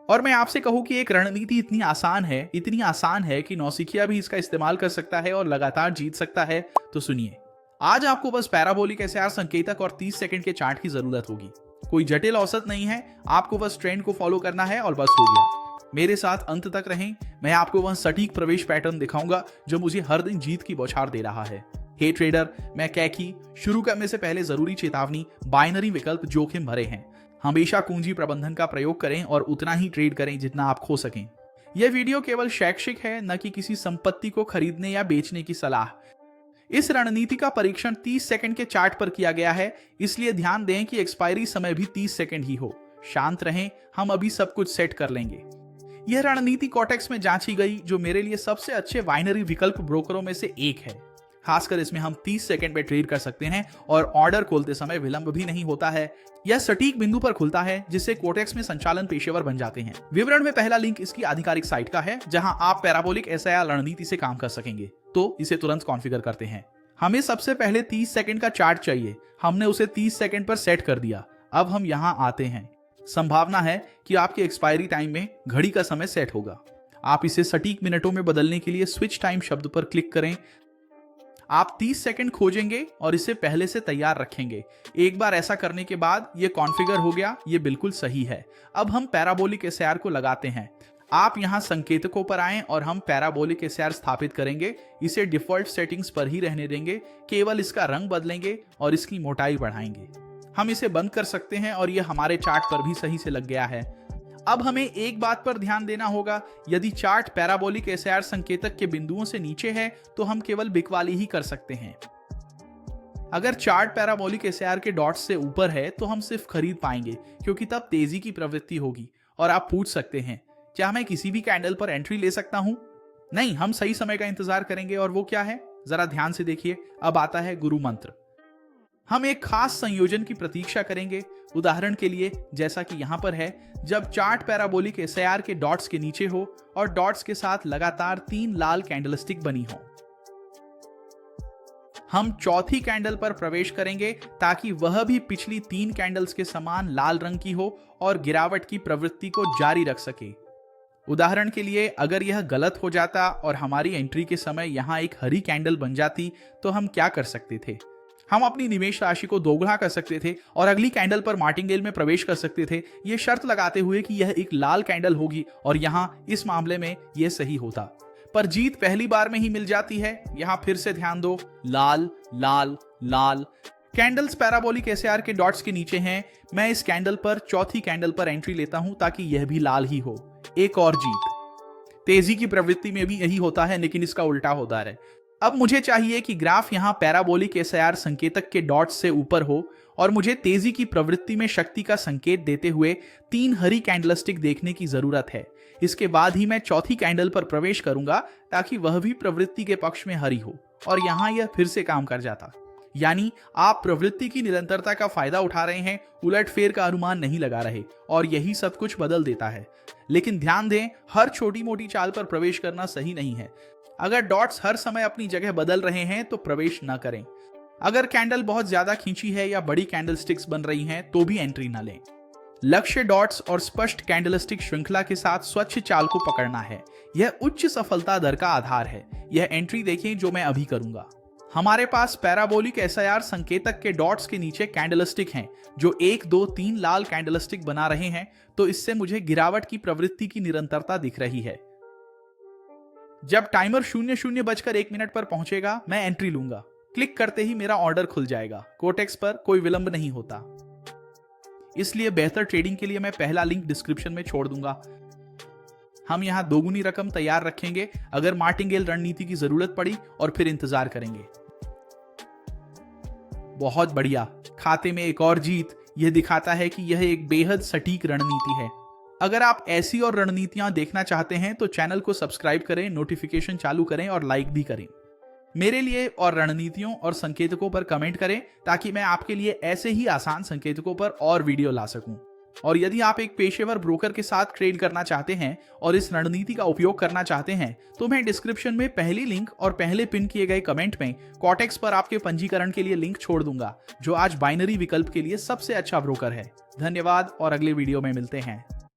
और मैं आपसे कहूं कि एक रणनीति इतनी आसान है कि नौसिखिया भी इसका इस्तेमाल कर सकता है और लगातार जीत सकता है। तो सुनिए, आज आपको बस पैराबोलिक एसआईआर संकेतक और 30 सेकंड के चार्ट की जरूरत होगी। कोई जटिल औसत नहीं है, आपको बस ट्रेंड को फॉलो करना है और बस हो गया। मेरे साथ अंत तक रहें, मैं आपको वह सटीक प्रवेश पैटर्न दिखाऊंगा जो मुझे हर दिन जीत की बौछार दे रहा है। हे ट्रेडर, मैं कैकी शुरू करने से पहले जरूरी चेतावनी, बाइनरी विकल्प जोखिम भरे हैं। हमेशा कुंजी प्रबंधन का प्रयोग करें और उतना ही ट्रेड करें जितना आप खो सकें। यह वीडियो केवल शैक्षिक है, न कि किसी संपत्ति को खरीदने या बेचने की सलाह। इस रणनीति का परीक्षण 30 सेकंड के चार्ट पर किया गया है, इसलिए ध्यान दें कि एक्सपायरी समय भी 30 सेकंड ही हो। शांत रहें, हम अभी सब कुछ सेट कर लेंगे। यह रणनीति कॉटेक्स में जांची गई, जो मेरे लिए सबसे अच्छे बाइनरी विकल्प ब्रोकरों में से एक है। खासकर इसमें हम 30 सेकंड में ट्रेड कर सकते हैं और ऑर्डर खोलते समय विलंब भी नहीं होता है। यह सटीक बिंदु पर खुलता है, जिससे कोटेक्स में संचालन पेशेवर बन जाते हैं। विवरण में पहला लिंक इसकी आधिकारिक साइट का है, जहां आप पैराबोलिक एसआईआर रणनीति से काम कर सकेंगे। तो इसे तुरंत कॉन्फ़िगर करते हैं। हमें सबसे पहले 30 सेकंड का चार्ट चाहिए। हमने उसे 30 सेकंड पर सेट कर दिया। अब हम यहां आते हैं। संभावना है कि आपके एक्सपायरी टाइम में घड़ी का समय सेट होगा। आप इसे सटीक मिनटों में बदलने के लिए स्विच टाइम शब्द पर क्लिक करें। आप 30 सेकंड खोजेंगे और इसे पहले से तैयार रखेंगे। एक बार ऐसा करने के बाद ये कॉन्फ़िगर हो गया, ये बिल्कुल सही है। अब हम पैराबोलिक एसआईआर को लगाते हैं। आप यहां संकेतकों पर आएं और हम पैराबोलिक एसआईआर स्थापित करेंगे। इसे डिफॉल्ट सेटिंग्स पर ही रहने देंगे, केवल इसका रंग बदलेंगे और इसकी मोटाई बढ़ाएंगे। हम इसे बंद कर सकते हैं और यह हमारे चार्ट पर भी सही से लग गया है। अब हमें एक बात पर ध्यान देना होगा, यदि चार्ट पैराबोलिक एसआईआर संकेतक के बिंदुओं से नीचे है तो हम केवल बिकवाली ही कर सकते हैं। अगर चार्ट पैराबोलिक एसआईआर के डॉट्स से ऊपर है तो हम सिर्फ खरीद पाएंगे, क्योंकि तब तेजी की प्रवृत्ति होगी। और आप पूछ सकते हैं, क्या मैं किसी भी कैंडल पर एंट्री ले सकता हूं? नहीं, हम सही समय का इंतजार करेंगे। और वो क्या है, जरा ध्यान से देखिए। अब आता है गुरु मंत्र। हम एक खास संयोजन की प्रतीक्षा करेंगे। उदाहरण के लिए, जैसा कि यहां पर है, जब चार्ट पैराबोलिक एसआईआर के डॉट्स के नीचे हो और डॉट्स के साथ लगातार 3 लाल कैंडलस्टिक बनी हो। हम चौथी कैंडल पर प्रवेश करेंगे ताकि वह भी पिछली 3 कैंडल्स के समान लाल रंग की हो और गिरावट की प्रवृत्ति को जारी रख सके। उदाहरण के लिए, अगर यह गलत हो जाता और हमारी एंट्री के समय यहां एक हरी कैंडल बन जाती, तो हम क्या कर सकते थे? हम अपनी निवेश राशि को दोगुना कर सकते थे और अगली कैंडल पर मार्टिंगेल में प्रवेश कर सकते थे, यह शर्त लगाते हुए कि यह एक लाल कैंडल होगी। और यहां इस मामले में यह सही होता, पर जीत पहली बार में ही मिल जाती है। यहां फिर से ध्यान दो, लाल लाल लाल कैंडल्स पैराबोलिक एसआईआर के डॉट्स के नीचे हैं। मैं इस कैंडल पर चौथी कैंडल पर एंट्री लेता हूं ताकि यह भी लाल ही हो। एक और जीत। तेजी की प्रवृत्ति में भी यही होता है, लेकिन इसका उल्टा होता है। अब मुझे चाहिए कि ग्राफ यहां पैराबोलिक एसआईआर संकेतक के डॉट्स से ऊपर हो और मुझे तेजी की प्रवृत्ति में शक्ति का संकेत देते हुए 3 हरी कैंडलस्टिक देखने की जरूरत है। इसके बाद ही मैं चौथी कैंडल पर प्रवेश करूंगा ताकि वह भी प्रवृत्ति के पक्ष में हरी हो। और यहां यह फिर से काम कर जाता। यानी आप प्रवृत्ति की निरंतरता का फायदा उठा रहे हैं, उलटफेर का अनुमान नहीं लगा रहे, और यही सब कुछ बदल देता है। लेकिन ध्यान दें, हर छोटी मोटी चाल पर प्रवेश करना सही नहीं है। अगर डॉट्स हर समय अपनी जगह बदल रहे हैं तो प्रवेश न करें। अगर कैंडल बहुत ज्यादा खींची है या बड़ी कैंडलस्टिक्स बन रही हैं तो भी एंट्री न लें। लक्ष्य डॉट्स और स्पष्ट कैंडलस्टिक श्रृंखला के साथ स्वच्छ चाल को पकड़ना है। यह उच्च सफलता दर का आधार है। यह एंट्री देखें जो मैं अभी करूंगा। हमारे पास पैराबोलिक एसआईआर संकेतक के डॉट्स के नीचे कैंडलस्टिक हैं जो 1 2 3 लाल कैंडलस्टिक बना रहे हैं। तो इससे मुझे गिरावट की प्रवृत्ति की निरंतरता दिख रही है। जब टाइमर 00 बजकर 1 मिनट पर पहुंचेगा, मैं एंट्री लूंगा। क्लिक करते ही मेरा ऑर्डर खुल जाएगा। कोटेक्स पर कोई विलंब नहीं होता। इसलिए बेहतर ट्रेडिंग के लिए मैं पहला लिंक डिस्क्रिप्शन में छोड़ दूंगा। हम यहां दोगुनी रकम तैयार रखेंगे अगर मार्टिंगेल रणनीति की जरूरत पड़ी, और फिर इंतजार करेंगे। बहुत बढ़िया, खाते में एक और जीत। यह दिखाता है कि यह एक बेहद सटीक रणनीति है। अगर आप ऐसी और रणनीतियां देखना चाहते हैं तो चैनल को सब्सक्राइब करें, नोटिफिकेशन चालू करें और लाइक भी करें। मेरे लिए और रणनीतियों और संकेतकों पर कमेंट करें ताकि मैं आपके लिए ऐसे ही आसान संकेतकों पर और वीडियो ला सकूं। और यदि आप एक पेशेवर ब्रोकर के साथ ट्रेड करना चाहते हैं और इस रणनीति का उपयोग करना चाहते हैं, तो मैं डिस्क्रिप्शन में पहली लिंक और पहले पिन किए गए कमेंट में कॉटेक्स पर आपके पंजीकरण के लिए लिंक छोड़ दूंगा, जो आज बाइनरी विकल्प के लिए सबसे अच्छा ब्रोकर है। धन्यवाद और अगले वीडियो में मिलते हैं।